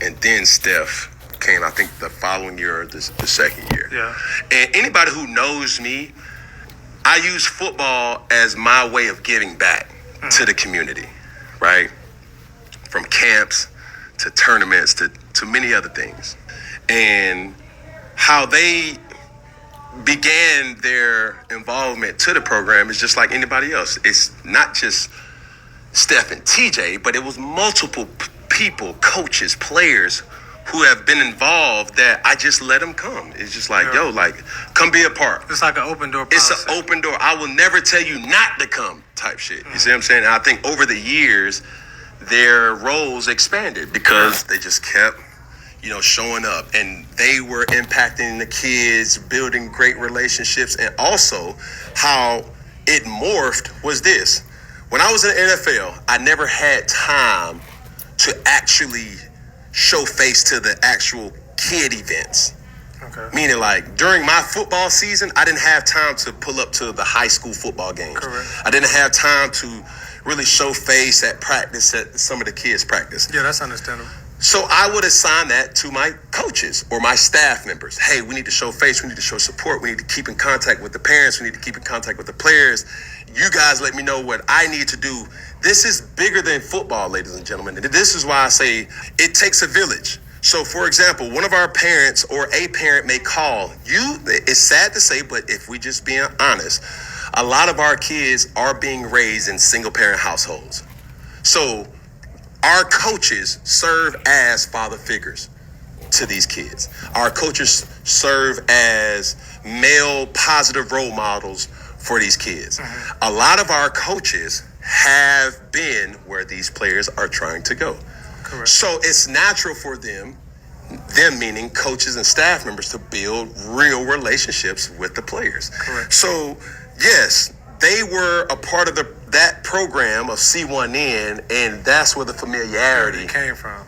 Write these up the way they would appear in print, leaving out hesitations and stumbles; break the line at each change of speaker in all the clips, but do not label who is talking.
and then Steph came, I think, the following year or the second year.
Yeah.
And anybody who knows me, I use football as my way of giving back to the community, right? From camps to tournaments to many other things. And how they began their involvement to the program is just like anybody else. It's not just Steph and TJ, but it was multiple people, coaches, players who have been involved that I just let them come. It's just like, yo, like, come be a part.
It's like an open door policy.
It's an open door. I will never tell you not to come type shit. You see what I'm saying? And I think over the years, their roles expanded because they just kept, showing up. And they were impacting the kids, building great relationships. And also how it morphed was this. When I was in the NFL, I never had time to actually show face to the actual kid events.
Okay.
Meaning, like, during my football season, I didn't have time to pull up to the high school football games.
Correct.
I didn't have time to really show face at practice, at some of the kids' practice.
Yeah, that's understandable.
So I would assign that to my coaches or my staff members. Hey, we need to show face. We need to show support. We need to keep in contact with the parents. We need to keep in contact with the players. You guys let me know what I need to do. This is bigger than football, ladies and gentlemen. And this is why I say it takes a village. So, for example, one of our parents or a parent may call you. It's sad to say, but if we just being honest, a lot of our kids are being raised in single parent households. So our coaches serve as father figures to these kids. Our coaches serve as male positive role models for these kids. A lot of our coaches have been where these players are trying to go.
Correct.
So it's natural for them meaning coaches and staff members, to build real relationships with the players.
Correct.
So yes, they were a part of that program of C1N, and that's where the familiarity
came from.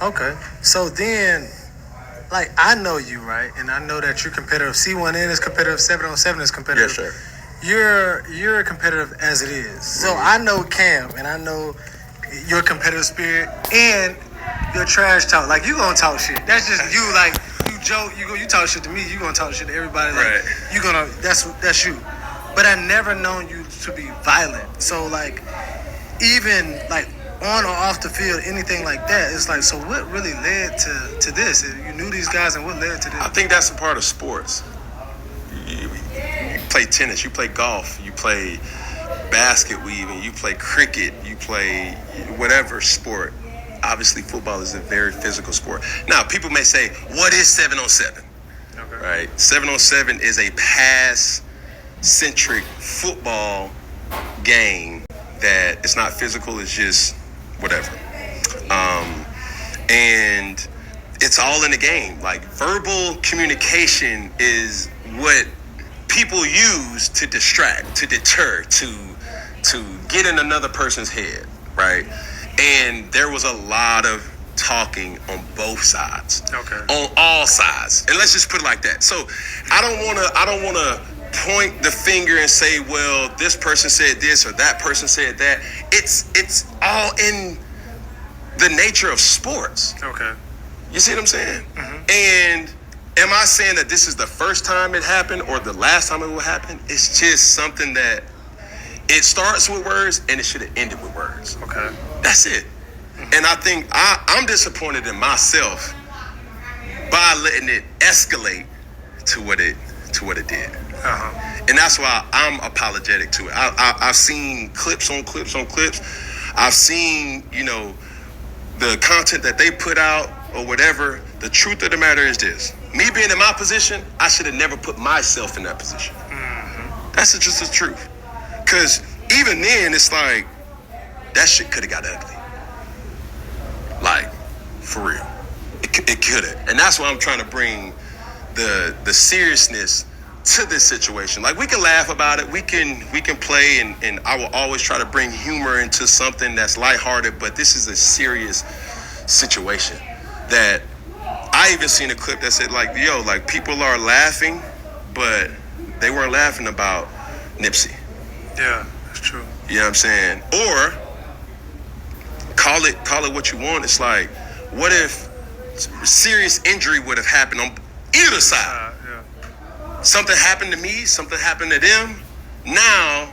Okay. So then, like, I know you, right? And I know that you're competitive. C1N is competitive. 7-on-7 is competitive.
Yes, sir.
You're competitive as it is. So I know Cam, and I know your competitive spirit and your trash talk. Like, you gonna talk shit. That's just you. Like, you joke. You talk shit to me. You gonna talk shit to everybody. Like,
right.
You gonna. That's you. But I never known you to be violent. So, like, even like on or off the field, anything like that, it's like, so what really led to this? You knew these guys, and what led to this?
I think that's a part of sports. You play tennis, you play golf, you play basket weaving, you play cricket, you play whatever sport. Obviously, football is a very physical sport. Now, people may say, what is 7-on-7?
Okay.
Right? 7-on-7 is a pass-centric football game that it's not physical, it's just whatever. And it's all in the game. Like, verbal communication is what people use to distract, to deter, to get in another person's head, right? And there was a lot of talking on both sides.
Okay.
On all sides. And let's just put it like that. So I don't wanna point the finger and say, well, this person said this or that person said that. It's all in the nature of sports.
Okay.
You see what I'm saying?
Mm-hmm.
And am I saying that this is the first time it happened or the last time it will happen? It's just something that it starts with words and it should have ended with words.
Okay.
That's it. Mm-hmm. And I think I'm disappointed in myself by letting it escalate to what it did.
Uh-huh.
And that's why I'm apologetic to it. I've seen clips on clips on clips. I've seen, the content that they put out or whatever. The truth of the matter is this. Me being in my position, I should have never put myself in that position.
Mm-hmm.
That's just the truth. Because even then, it's like, that shit could have got ugly. Like, for real. It could have. And that's why I'm trying to bring the seriousness to this situation. Like, we can laugh about it, we can play, and I will always try to bring humor into something that's lighthearted, but this is a serious situation that I even seen a clip that said, like, like, people are laughing, but they weren't laughing about Nipsey.
Yeah, that's true.
You know what I'm saying? Or call it what you want. It's like, What if serious injury would have happened on either side? Something happened to me, something happened to them. Now,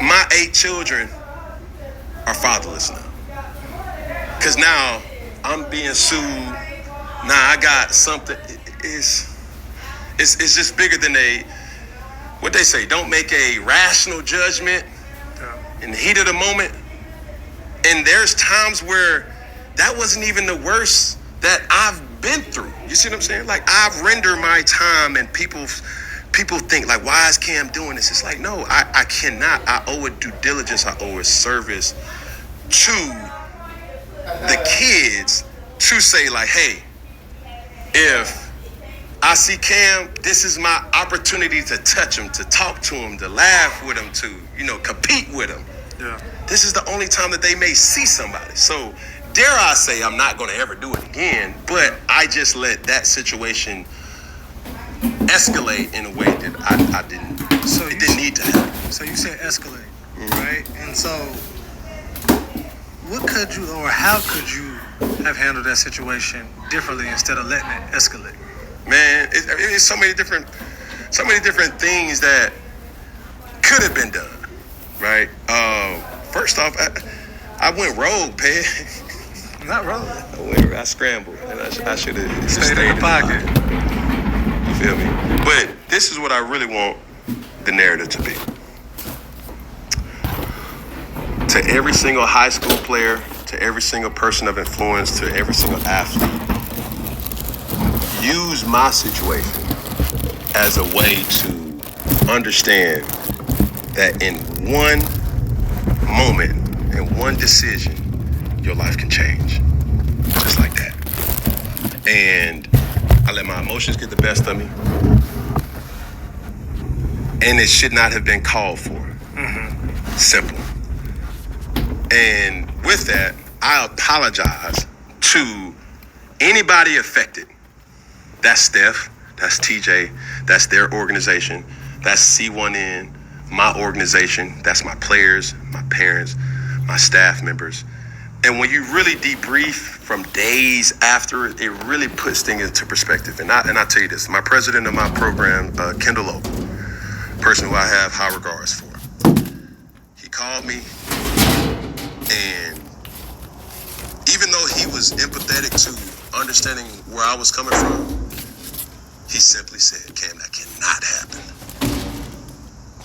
my 8 children are fatherless now. Because now I'm being sued. Now I got something. It's just bigger than what they say, don't make a rational judgment in the heat of the moment. And there's times where that wasn't even the worst that I've been through. You see what I'm saying? Like, I've rendered my time, and people think like, why is Cam doing this? It's like, no, I cannot. I owe a due diligence. I owe a service to the kids to say like, hey, if I see Cam, this is my opportunity to touch him, to talk to him, to laugh with him, to, compete with him.
Yeah.
This is the only time that they may see somebody. So dare I say I'm not going to ever do it again, but I just let that situation escalate in a way that I didn't. So it didn't need to happen.
So you said escalate, right? And so what could you, or how could you have handled that situation differently instead of letting it escalate?
Man, it's so many different things that could have been done, right? First off, I went rogue, Peg.
Not rogue.
I scrambled, and I should have
stayed in the pocket.
You feel me? But this is what I really want the narrative to be. To every single high school player, to every single person of influence, to every single athlete, use my situation as a way to understand that in one moment, in one decision, your life can change. Just like that. And I let my emotions get the best of me. And it should not have been called for. Mm-hmm. Simple. And with that, I apologize to anybody affected. That's Steph, that's TJ, that's their organization, that's C1N, my organization, that's my players, my parents, my staff members. And when you really debrief from days after, it really puts things into perspective. And I tell you this, my president of my program, Kendall Lowe, person who I have high regards for, he called me, and even though he was empathetic to understanding where I was coming from, he simply said, Cam, that cannot happen.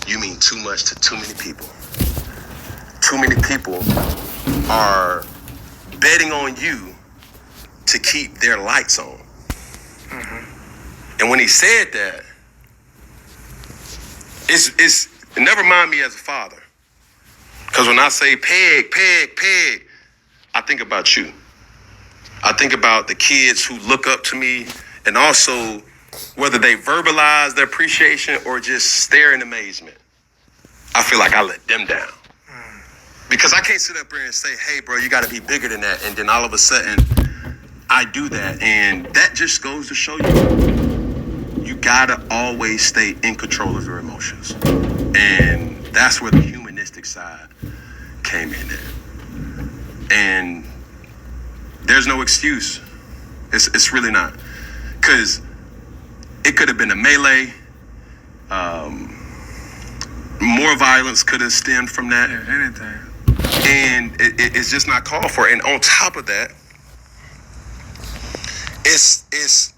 You mean too much to too many people. Too many people are betting on you to keep their lights on. Mm-hmm. And when he said that, it never mind me as a father. Because when I say Peg, I think about you. I think about the kids who look up to me, and also whether they verbalize their appreciation or just stare in amazement. I feel like I let them down. Because I can't sit up here and say, hey, bro, you got to be bigger than that. And then all of a sudden, I do that. And that just goes to show you got to always stay in control of your emotions. And that's where the humanistic side came in there. And there's no excuse. It's really not. Because it could have been a melee. More violence could have stemmed from that.
Yeah, anything.
And it's just not called for. And on top of that, it's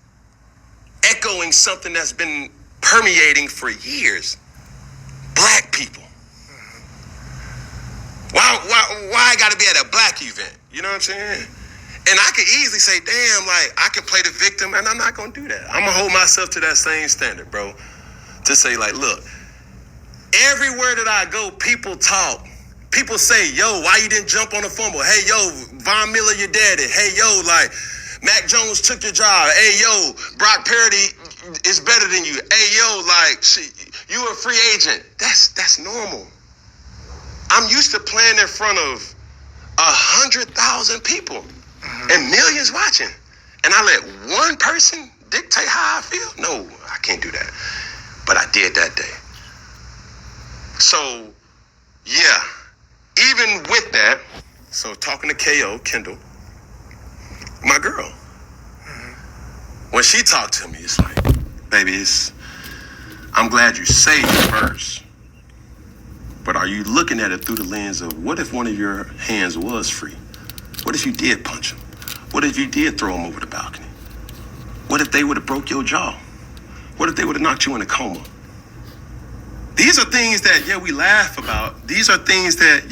echoing something that's been permeating for years. Black people. Why I gotta be at a black event? You know what I'm saying? And I could easily say, damn, like, I can play the victim, and I'm not gonna do that. I'm gonna hold myself to that same standard, bro. To say, like, look, everywhere that I go, people talk. People say, yo, why you didn't jump on the fumble? Hey, yo, Von Miller, your daddy. Hey, yo, like, Mac Jones took your job. Hey, yo, Brock Purdy is better than you. Hey, yo, like, shit, you a free agent. That's normal. I'm used to playing in front of 100,000 people and millions watching. And I let one person dictate how I feel? No, I can't do that. But I did that day. So, yeah, even with that, so talking to KO, Kendall, my girl. When she talked to me, it's like, baby, I'm glad you saved it first. But are you looking at it through the lens of what if one of your hands was free? What if you did punch him? What if you did throw him over the balcony? What if they would have broke your jaw? What if they would have knocked you in a coma? These are things that, yeah, we laugh about. These are things that,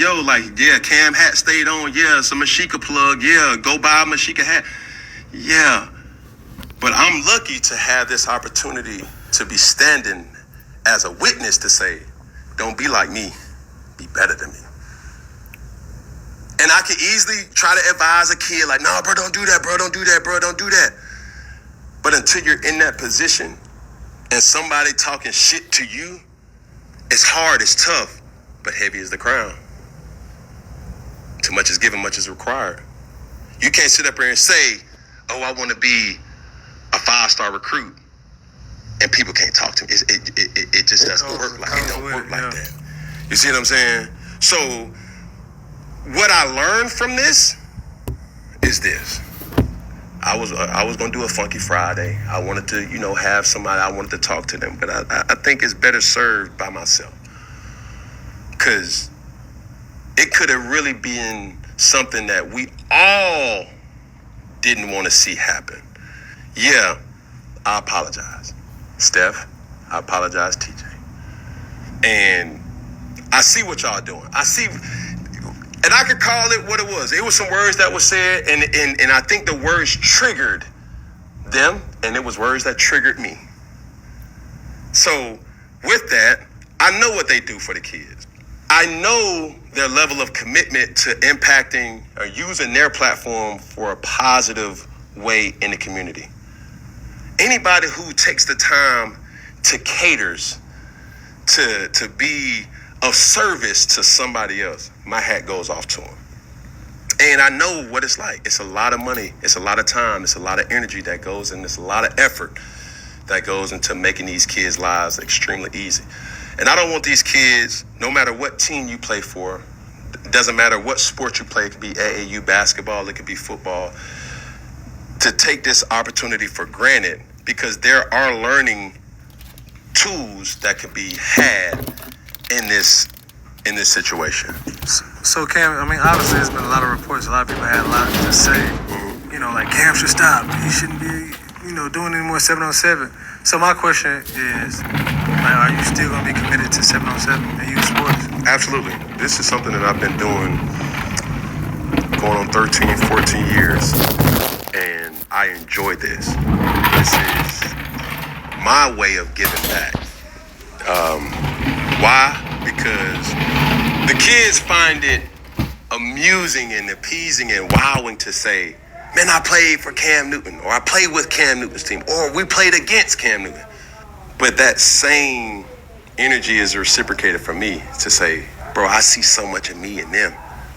Cam hat stayed on. Yeah, some Mashika plug. Yeah, go buy a Mashika hat. Yeah. But I'm lucky to have this opportunity to be standing as a witness to say, don't be like me, be better than me. And I could easily try to advise a kid like, no, bro, don't do that, bro, don't do that, bro, don't do that. But until you're in that position and somebody talking shit to you, it's hard, it's tough, but heavy is the crown. Too much is given, much is required. You can't sit up here and say, oh, I want to be a 5-star recruit, and people can't talk to me. It just doesn't work like it don't work like that. You see what I'm saying? So what I learned from this is this. I was gonna do a Funky Friday. I wanted to, have somebody. I wanted to talk to them, but I think it's better served by myself, because it could have really been something that we all didn't want to see happen. Yeah, I apologize, Steph. I apologize, TJ. And I see what y'all doing. I see, and I could call it what it was. It was some words that were said, and I think the words triggered them, and it was words that triggered me. So with that, I know what they do for the kids. I know their level of commitment to impacting or using their platform for a positive way in the community. Anybody who takes the time to caters to be of service to somebody else, my hat goes off to them. And I know what it's like. It's a lot of money. It's a lot of time. It's a lot of energy that goes in. It's a lot of effort that goes into making these kids' lives extremely easy. And I don't want these kids, no matter what team you play for, doesn't matter what sport you play, it could be AAU basketball, it could be football, to take this opportunity for granted, because there are learning tools that could be had in this situation.
So Cam, obviously there's been a lot of reports. A lot of people had a lot to say. Like Cam should stop. He shouldn't be, doing any more 7-on-7. So my question is, are you still going to be committed to 7-on-7 and youth sports?
Absolutely. This is something that I've been doing going on 13, 14 years, and I enjoy this. This is my way of giving back. Why? Because the kids find it amusing and appeasing and wowing to say, man, I played for Cam Newton, or I played with Cam Newton's team, or we played against Cam Newton. But that same energy is reciprocated from me to say, bro, I see so much of me in them.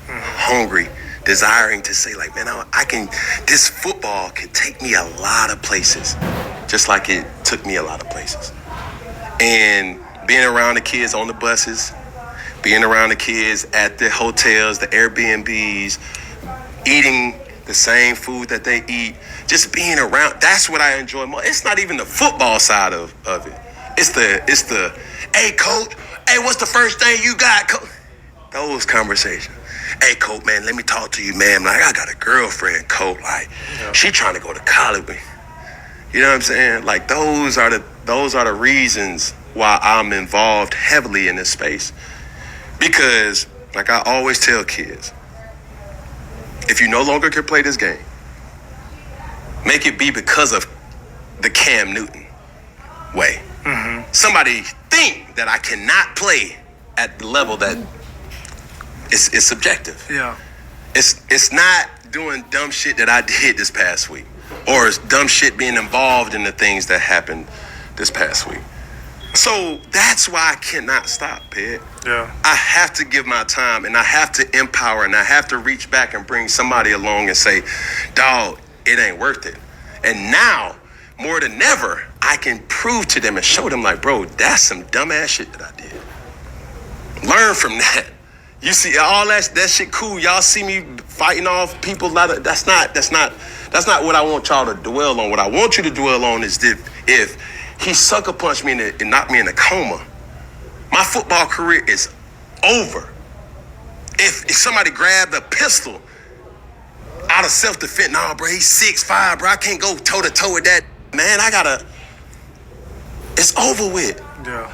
Hungry, desiring to say, like, man, this football can take me a lot of places, just like it took me a lot of places. And being around the kids on the buses, being around the kids at the hotels, the Airbnbs, eating the same food that they eat, just being around, that's what I enjoy more. It's not even the football side of it. It's the, hey, coach, hey, what's the first thing you got, coach? Those conversations. Hey, coach, man, let me talk to you, man. Like, I got a girlfriend, coach. Like, she trying to go to college with me. You know what I'm saying? Like, those are the reasons why I'm involved heavily in this space. Because, like I always tell kids, if you no longer can play this game, make it be because of the Cam Newton way. Mm-hmm. Somebody think that I cannot play at the level that it's subjective.
Yeah.
It's not doing dumb shit that I did this past week, or it's dumb shit being involved in the things that happened this past week. So that's why I cannot stop, Ped.
Yeah.
I have to give my time, and I have to empower, and I have to reach back and bring somebody along and say, dog, it ain't worth it. And now, more than ever, I can prove to them and show them, like, bro, that's some dumbass shit that I did. Learn from that. You see all that shit cool. Y'all see me fighting off people. That's not what I want y'all to dwell on. What I want you to dwell on is if he sucker punched me and knocked me in a coma, my football career is over. If somebody grabbed a pistol out of self-defense, nah, bro, he's 6'5", bro, I can't go toe-to-toe with that. Man, it's over with.
Yeah.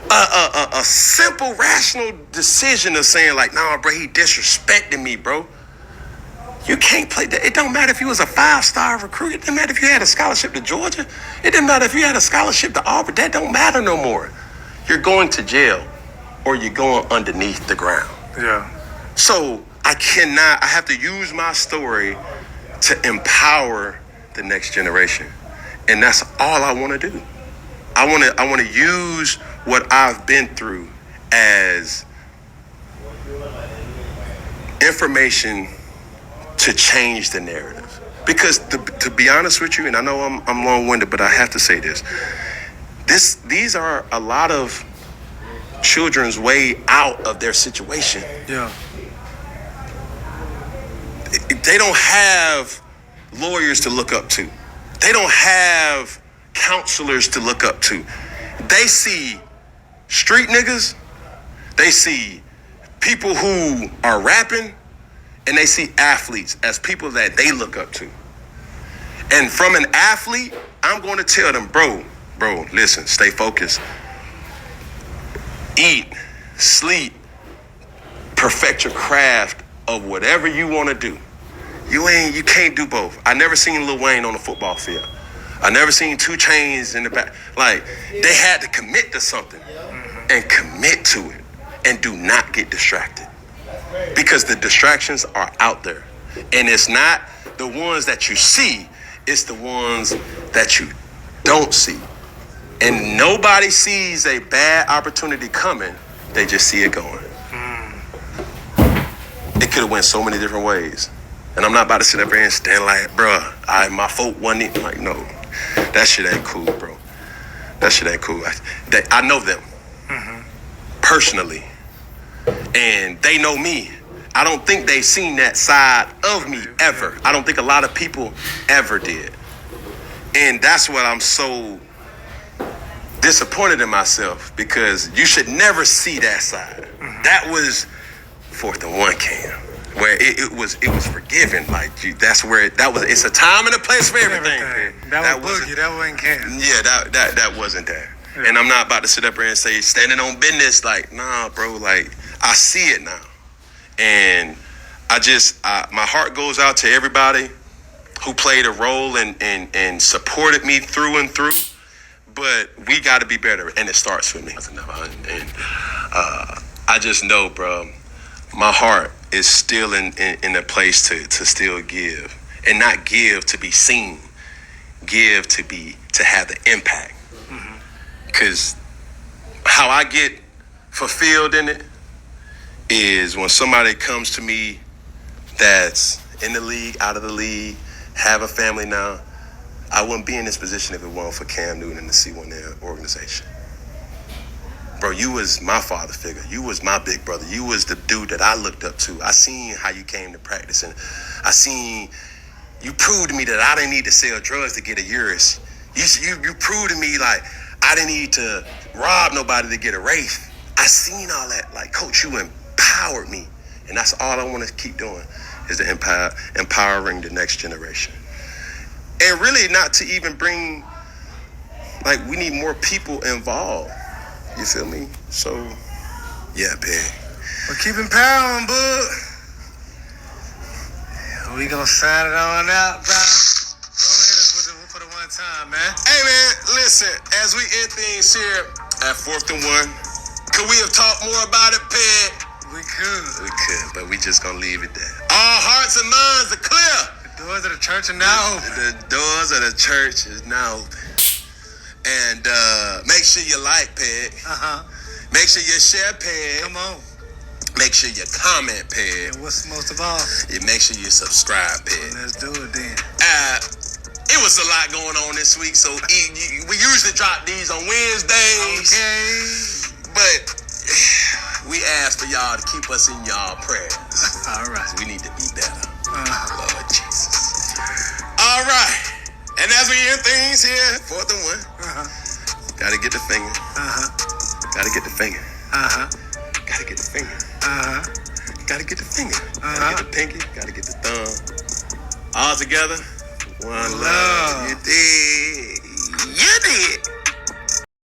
A simple, rational decision of saying, like, nah, bro, he disrespecting me, bro. You can't play that. It don't matter if you was a 5-star recruit. It didn't matter if you had a scholarship to Georgia. It didn't matter if you had a scholarship to Auburn. That don't matter no more. You're going to jail or you're going underneath the ground.
Yeah.
So I have to use my story to empower the next generation. And that's all I want to do. I want to use what I've been through as information to change the narrative. Because to be honest with you, and I know I'm long-winded, but I have to say this. These are a lot of children's way out of their situation.
Yeah.
They don't have lawyers to look up to. They don't have counselors to look up to. They see street niggas. They see people who are rapping, and they see athletes as people that they look up to. And from an athlete, I'm going to tell them, bro, listen, stay focused. Eat, sleep, perfect your craft of whatever you want to do. You can't do both. I never seen Lil Wayne on the football field. I never seen 2 Chainz in the back. Like, they had to commit to something and commit to it and do not get distracted. Because the distractions are out there. And it's not the ones that you see, it's the ones that you don't see. And nobody sees a bad opportunity coming, they just see it going. It could have went so many different ways. And I'm not about to sit up here and stand like, bruh, my folk wasn't even like, no, that shit ain't cool, bro. That shit ain't cool. I know them personally, and they know me. I don't think they've seen that side of me ever. I don't think a lot of people ever did. And that's what I'm so disappointed in myself, because you should never see that side. That was 4th and 1 Cam. Where it was forgiven, like that's where it's a time and a place for everything.
That was Boogie, that wasn't Cam.
Yeah, that wasn't that. Yeah. And I'm not about to sit up here and say standing on business, like, nah, bro, like I see it now. And my heart goes out to everybody who played a role and supported me through and through. But we got to be better, and it starts with me. And I just know, bro, my heart is still in a place to still give, and not give to be seen, give to have the impact. Because how I get fulfilled in it is when somebody comes to me that's in the league, out of the league, have a family now. I wouldn't be in this position if it weren't for Cam Newton and the C1 organization. Bro, you was my father figure. You was my big brother. You was the dude that I looked up to. I seen how you came to practice, and I seen you proved to me that I didn't need to sell drugs to get a Urus. You proved to me like I didn't need to rob nobody to get a Wraith. I seen all that. Like, Coach, you empowered me, and that's all I want to keep doing is to empowering the next generation. And really not to even bring, like, we need more people involved. You feel me? So, yeah, big.
Well, keep empowering, bud. We gonna sign it on out, bro. Go hit us for the one time, man.
Hey, man, listen. As we end things here at 4th and 1, could we have talked more about it, Peg?
We could,
but we just gonna leave it there. All hearts and minds are clear.
The doors of the church are now open.
The doors of the church is now open. And make sure you like, Peg. Make sure you share, Peg.
Come on.
Make sure you comment, Peg.
And what's most of all?
Make sure you subscribe, Peg.
Well, let's do it then.
It was a lot going on this week, so we usually drop these on Wednesdays.
Okay.
But we ask for y'all to keep us in y'all prayers.
All right.
We need to be better. Lord Jesus. All right. And as we end things here, 4th and 1. Gotta get the finger. Gotta get the finger. Gotta get the finger. Gotta get the finger. Gotta get the pinky. Gotta get the thumb. All together. One love. You did. You did.